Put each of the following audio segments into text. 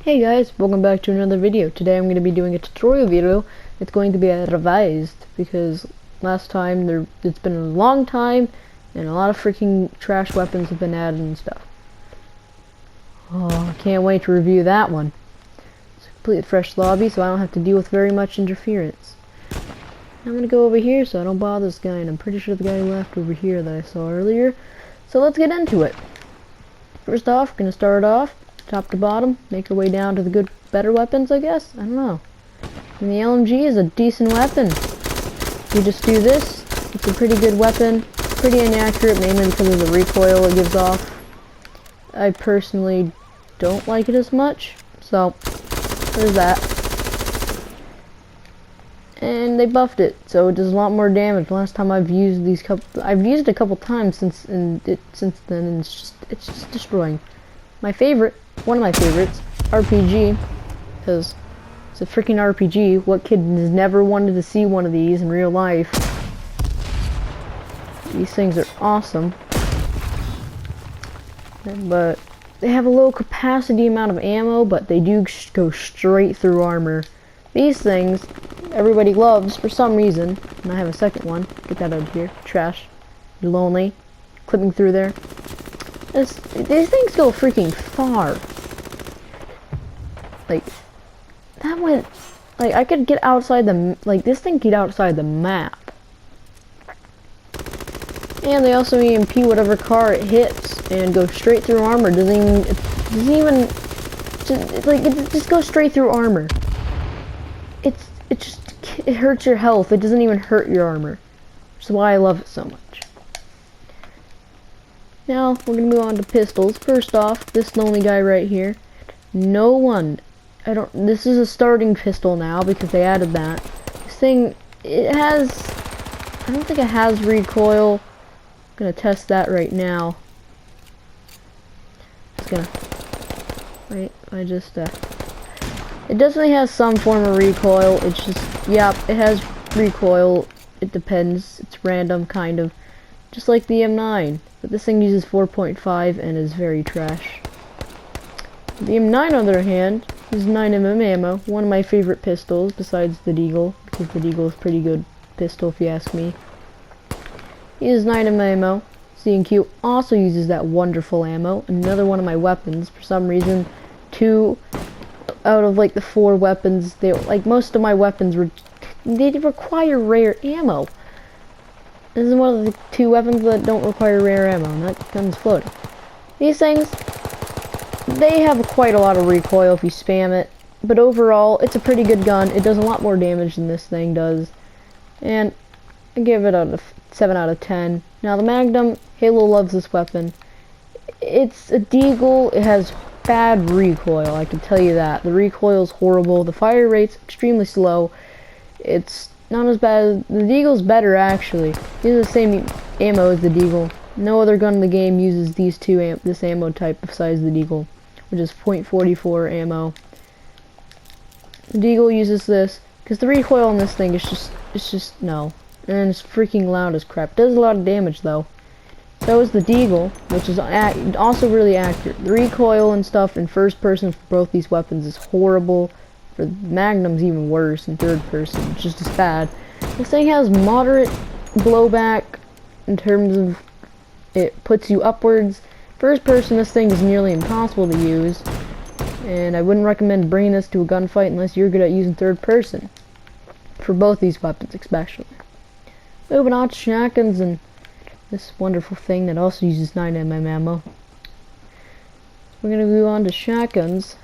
Hey guys, welcome back to another video. Today I'm going to be doing a tutorial video. It's going to be revised because last time it's been a long time and a lot of freaking trash weapons have been added and stuff. Oh, I can't wait to review that one. It's a completely fresh lobby so I don't have to deal with very much interference. I'm going to go over here so I don't bother this guy, and I'm pretty sure the guy left over here that I saw earlier. So let's get into it. First off, we're going to start off top to bottom, make our way down to the better weapons, I guess? I don't know. And the LMG is a decent weapon. You just do this, it's a pretty good weapon. Pretty inaccurate, mainly because of the recoil it gives off. I personally don't like it as much, so there's that. And they buffed it, so it does a lot more damage. Last time I've used I've used it a couple times since then, and it's just destroying. My favorite, one of my favorites, RPG, because it's a freaking RPG. What kid has never wanted to see one of these in real life? These things are awesome, but they have a low capacity amount of ammo, but they do go straight through armor. These things, everybody loves for some reason, and I have a second one. Get that out of here. Trash. You're lonely. Clipping through there. These things go freaking far. Like, that went, like, I could get outside this thing get outside the map. And they also EMP whatever car it hits and go straight through armor. It just goes straight through armor. It hurts your health. It doesn't even hurt your armor. Which is why I love it so much. Now, we're going to move on to pistols. First off, this lonely guy right here. This is a starting pistol now because they added that. This thing, I don't think it has recoil. I'm going to test that right now. It definitely has some form of recoil. It's just, yeah, it has recoil. It depends. It's random, kind of. Just like the M9. But this thing uses 4.5 and is very trash. The M9, on the other hand, is 9mm ammo. One of my favorite pistols, besides the Deagle, because the Deagle is a pretty good pistol if you ask me. It uses 9mm ammo. C&Q also uses that wonderful ammo. Another one of my weapons. For some reason, 2 out of like the 4 weapons, most of my weapons they require rare ammo. This is one of the 2 weapons that don't require rare ammo, and that gun's floating. These things, they have quite a lot of recoil if you spam it, but overall, it's a pretty good gun. It does a lot more damage than this thing does, and I give it a 7 out of 10. Now, the Magnum, Halo loves this weapon. It's a Deagle. It has bad recoil, I can tell you that. The recoil is horrible. The fire rate's extremely slow. It's not as bad. The Deagle's better, actually. It uses the same ammo as the Deagle. No other gun in the game uses this ammo type besides the Deagle, which is .44 ammo. The Deagle uses this because the recoil on this thing is just no, and it's freaking loud as crap. It does a lot of damage though. So is the Deagle, which is also really accurate. The recoil and stuff in first person for both these weapons is horrible. For Magnum's even worse in third person. It's just as bad. This thing has moderate blowback in terms of it puts you upwards. First person, this thing is nearly impossible to use, and I wouldn't recommend bringing this to a gunfight unless you're good at using third person. For both these weapons especially. Moving on to shotguns and this wonderful thing that also uses 9mm ammo. We're going to move on to shotguns.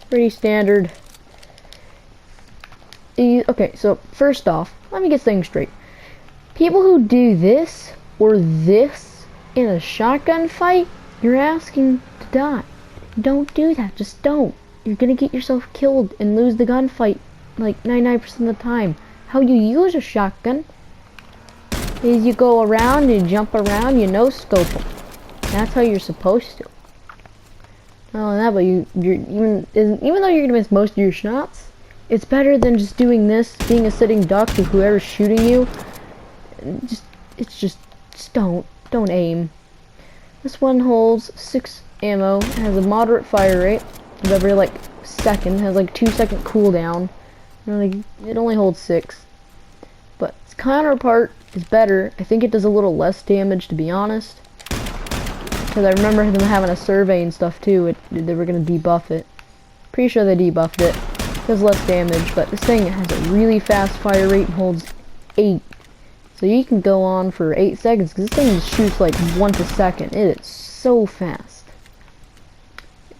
Pretty standard. Okay, so first off, let me get things straight. People who do this or this in a shotgun fight, you're asking to die. Don't do that. Just don't. You're gonna get yourself killed and lose the gunfight like 99% of the time. How you use a shotgun is you go around, you jump around, you no-scope them. That's how you're supposed to. Not only that, but even though you're gonna miss most of your shots, it's better than just doing this, being a sitting duck to whoever's shooting you. Just don't aim. This one holds 6 ammo, has a moderate fire rate. every like second. It has like 2-second cooldown. It only holds 6. But its counterpart is better. I think it does a little less damage, to be honest. Because I remember them having a survey and stuff too. They were going to debuff it. Pretty sure they debuffed it. It does less damage, but this thing has a really fast fire rate and holds 8. So you can go on for 8 seconds, because this thing shoots like 1 a second. It is so fast.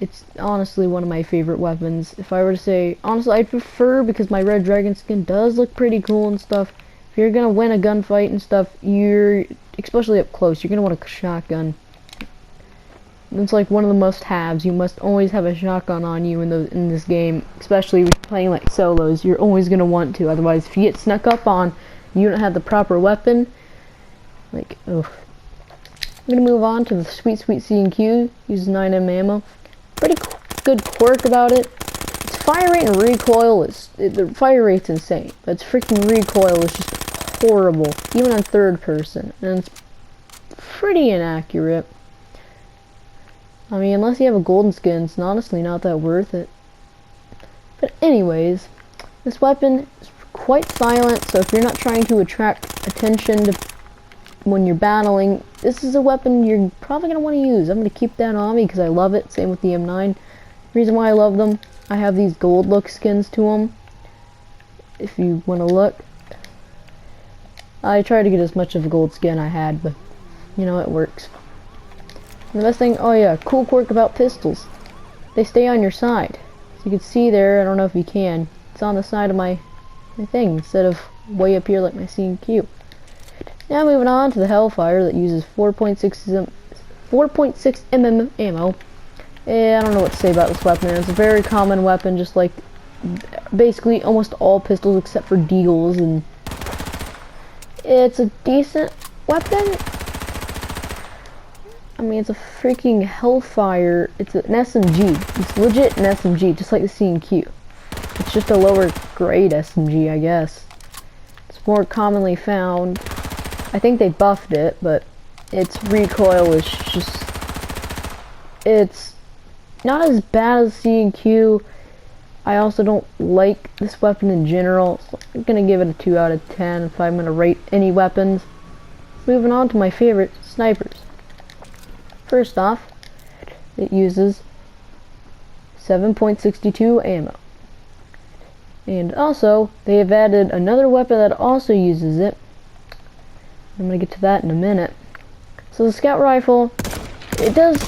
It's honestly one of my favorite weapons. If I were to say, honestly, I'd prefer, because my red dragon skin does look pretty cool and stuff. If you're gonna win a gunfight and stuff, especially up close, you're gonna want a shotgun. It's like one of the must-haves. You must always have a shotgun on you in this game, especially if you're playing like solos. You're always gonna want to. Otherwise, if you get snuck up on, you don't have the proper weapon. Like, ugh. I'm gonna move on to the sweet C&Q. Uses 9mm ammo. Pretty good quirk about it. Its fire rate and recoil the fire rate's insane, but its freaking recoil is just horrible, even on third person, and it's pretty inaccurate. I mean, unless you have a golden skin, it's honestly not that worth it. But anyways, this weapon is quite silent, so if you're not trying to attract attention when you're battling, this is a weapon you're probably going to want to use. I'm going to keep that on me because I love it. Same with the M9. Reason why I love them, I have these gold look skins to them. If you want to look. I tried to get as much of a gold skin I had, but you know, it works. And the best thing, oh yeah, cool quirk about pistols. They stay on your side. So you can see there, I don't know if you can, it's on the side of my thing instead of way up here like my C&Q. Now moving on to the Hellfire that uses 4.6 mm ammo. I don't know what to say about this weapon. It's a very common weapon, just like basically almost all pistols except for Deagles, and it's a decent weapon. I mean, it's a freaking Hellfire. It's an SMG. It's legit an SMG, just like the C&Q. It's just a lower grade SMG, I guess. It's more commonly found. I think they buffed it, but its recoil is just... It's not as bad as C&Q. I also don't like this weapon in general, so I'm gonna give it a 2 out of 10 if I'm gonna rate any weapons. Moving on to my favorite, snipers. First off, it uses 7.62 ammo. And also, they have added another weapon that also uses it. I'm gonna get to that in a minute. So the scout rifle, it does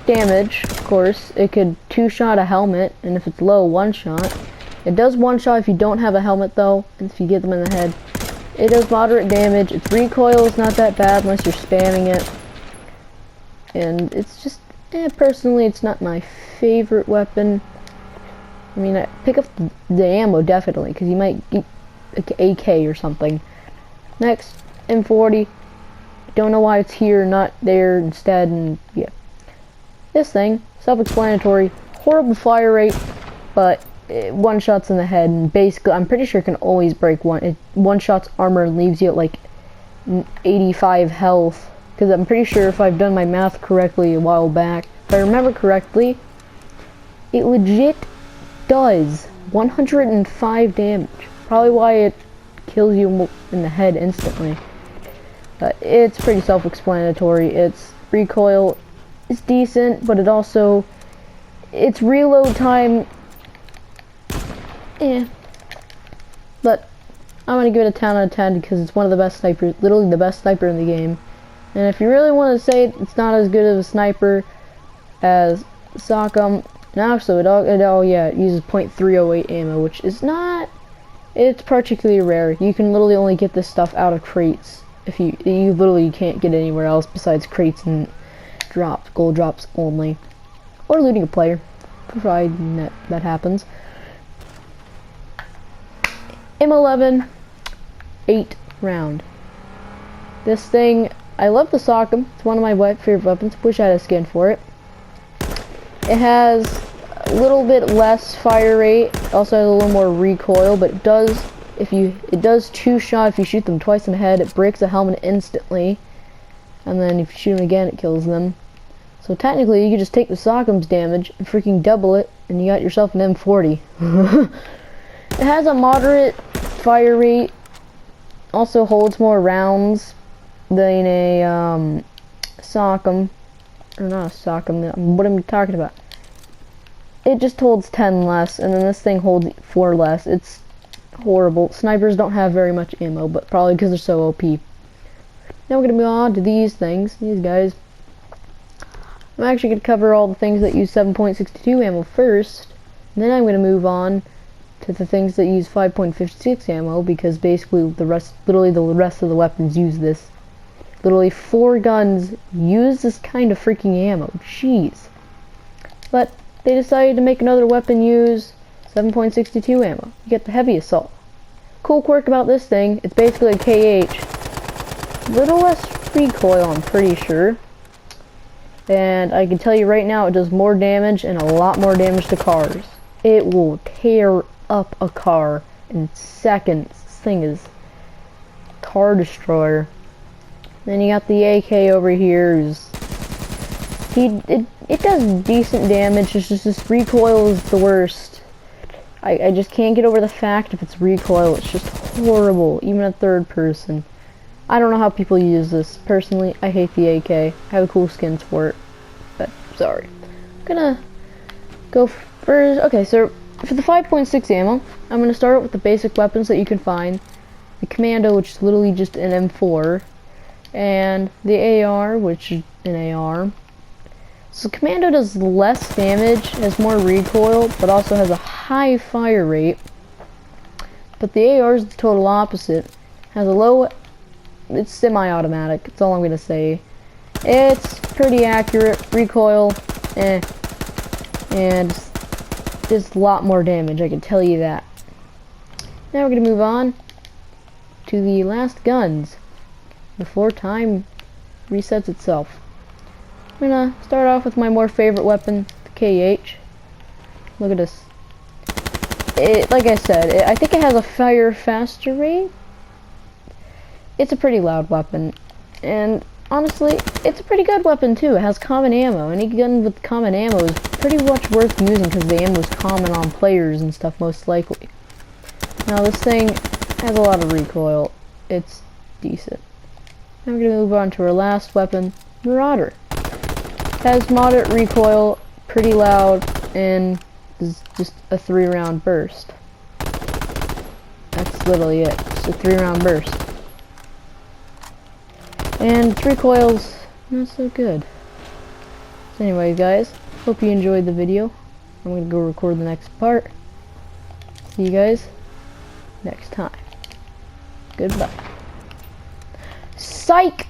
damage, of course. It could 2-shot a helmet, and if it's low, 1-shot. It does 1-shot if you don't have a helmet though, and if you get them in the head. It does moderate damage. Its recoil is not that bad unless you're spamming it. And it's just, personally, it's not my favorite weapon. I mean, I pick up the ammo definitely, because you might get like AK or something. Next, M40. Don't know why it's here, not there instead, and yeah. This thing, self-explanatory, horrible fire rate, but 1-shots in the head, and basically, I'm pretty sure it can always break one. It 1-shots armor and leaves you at like 85 health, because I'm pretty sure if I've done my math correctly a while back, if I remember correctly, it legit does 105 damage. Probably why it kills you in the head instantly. It's pretty self-explanatory. Its recoil is decent, but its reload time, but I'm gonna give it a 10 out of 10 because it's one of the best snipers, literally the best sniper in the game. And if you really want to say it's not as good of a sniper as Sock'em, now so it uses .308 ammo, which is not, it's particularly rare. You can literally only get this stuff out of crates. If you literally can't get it anywhere else besides crates and drops, gold drops only, or looting a player, providing that happens. M11, 8 round. This thing, I love the Sock'em. It's one of my favorite weapons. Wish I had a skin for it. It has a little bit less fire rate. Also has a little more recoil, but it does 2-shot if you shoot them twice in the head. It breaks a helmet instantly, and then if you shoot them again, it kills them. So technically, you could just take the Sock'em's damage and freaking double it and you got yourself an M40. It has a moderate fire rate, also holds more rounds than a Sock'em, or not a Sock'em, what am I talking about? It just holds 10 less, and then this thing holds 4 less. It's horrible. Snipers don't have very much ammo, but probably because they're so OP. Now we're going to move on to these things, these guys. I'm actually going to cover all the things that use 7.62 ammo first, and then I'm going to move on to the things that use 5.56 ammo, because basically literally the rest of the weapons use this. Literally 4 guns use this kind of freaking ammo. Jeez. But they decided to make another weapon use 7.62 ammo. You get the heavy assault. Cool quirk about this thing, it's basically a KH. Little less recoil, I'm pretty sure. And I can tell you right now, it does more damage and a lot more damage to cars. It will tear up a car in seconds. This thing is car destroyer. Then you got the AK over here. It does decent damage. It's just this recoil is the worst. I just can't get over the fact if it's recoil. It's just horrible, even at third person. I don't know how people use this. Personally, I hate the AK. I have a cool skins for it, but sorry. I'm gonna go first. Okay, so for the 5.6 ammo, I'm gonna start with the basic weapons that you can find. The Commando, which is literally just an M4, and the AR, which is an AR. So Commando does less damage, has more recoil, but also has a high fire rate. But the AR is the total opposite. Has a low, it's semi-automatic, that's all I'm gonna say. It's pretty accurate, recoil, and just a lot more damage, I can tell you that. Now we're gonna move on to the last guns before time resets itself. I'm gonna start off with my more favorite weapon, the KH. Look at this. Like I said, I think it has a fire faster rate. It's a pretty loud weapon, and honestly, it's a pretty good weapon too. It has common ammo. Any gun with common ammo is pretty much worth using because the ammo is common on players and stuff, most likely. Now this thing has a lot of recoil. It's decent. Now we're gonna move on to our last weapon, Marauder. Has moderate recoil, pretty loud, and is just a 3-round burst. That's literally it. Just a 3-round burst. And its recoil's not so good. So anyways, guys, hope you enjoyed the video. I'm gonna go record the next part. See you guys next time. Goodbye. Psych!